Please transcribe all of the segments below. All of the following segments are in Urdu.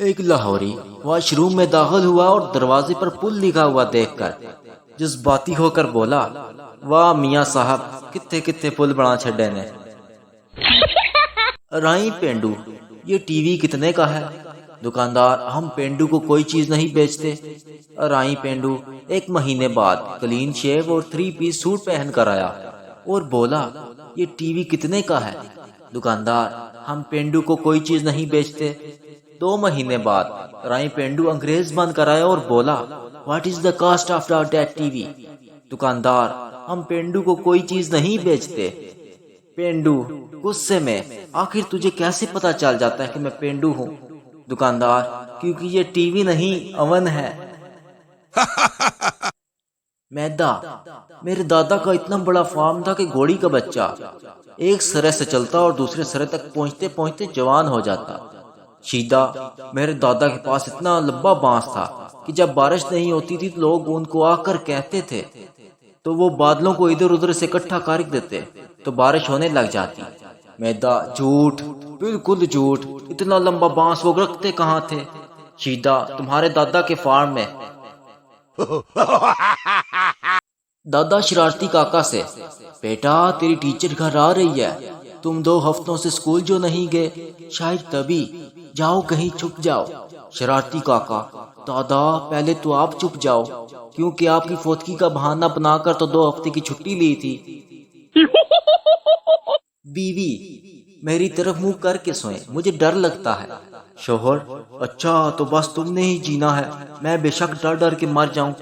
ایک لاہوری واش روم میں داخل ہوا اور دروازے پر پل لکھا ہوا دیکھ کر جذباتی ہو کر بولا، واہ میاں صاحب، کتے کتے پل بنا چھڈے نے۔ رائیں پینڈو، یہ ٹی وی کتنے کا ہے؟ دکاندار، ہم پینڈو کو کوئی چیز نہیں بیچتے۔ رائیں پینڈو ایک مہینے بعد کلین شیو اور 3 پیس سوٹ پہن کر آیا اور بولا، یہ ٹی وی کتنے کا ہے؟ دکاندار، ہم پینڈو کو کوئی چیز نہیں بیچتے۔ 2 مہینے بعد رائیں پینڈو انگریز بن کر آیا اور بولا، what is the cost of that T V? دکاندار، ہم پینڈو کو کوئی چیز نہیں بیچتے۔ پینڈو غصے میں، آخر تجھے کیسے پتا چل جاتا ہے کہ میں پینڈو ہوں؟ دکاندار، کیونکہ یہ ٹی وی نہیں، اوون ہے۔ میدا، میرے دادا کا اتنا بڑا فارم تھا کہ گھوڑی کا بچہ ایک سرے سے چلتا اور دوسرے سرے تک پہنچتے پہنچتے جوان ہو جاتا۔ شیدا، میرے دادا کے پاس اتنا لمبا بانس تھا کہ جب بارش نہیں ہوتی تھی تو لوگ ان کو آ کر کہتے تھے تو وہ بادلوں کو ادھر ادھر سے اکٹھا کر دیتے تو بارش ہونے لگ جاتی۔ میدا، جھوٹ، بالکل جھوٹ، اتنا لمبا بانس وہ رکھتے کہاں تھے؟ شیدا، تمہارے دادا کے فارم میں۔ دادا شرارتی کاکا سے، بیٹا تیری ٹیچر گھر آ رہی ہے، تم 2 ہفتوں سے اسکول جو نہیں گئے، شاید تبھی، جاؤ کہیں چھپ جاؤ۔ شرارتی کاکا، دادا پہلے تو آپ چھپ جاؤ، کیونکہ آپ کی فوتگی کا بہانہ بنا کر تو 2 ہفتے کی چھٹی لی تھی۔ بیوی، میری طرف منہ کر کے سوئیں، مجھے ڈر لگتا ہے۔ شوہر، اچھا تو بس تم نے ہی جینا ہے، میں بے شک ڈر ڈر کے مر جاؤں۔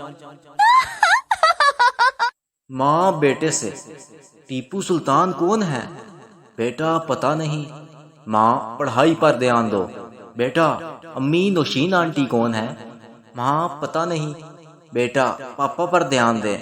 ماں بیٹے سے، ٹیپو سلطان کون ہے؟ بیٹا پتہ نہیں۔ ماں، پڑھائی پر دھیان دو۔ بیٹا، امی نوشین آنٹی کون ہے؟ ماں، پتہ نہیں۔ بیٹا، پاپا پر دھیان دے۔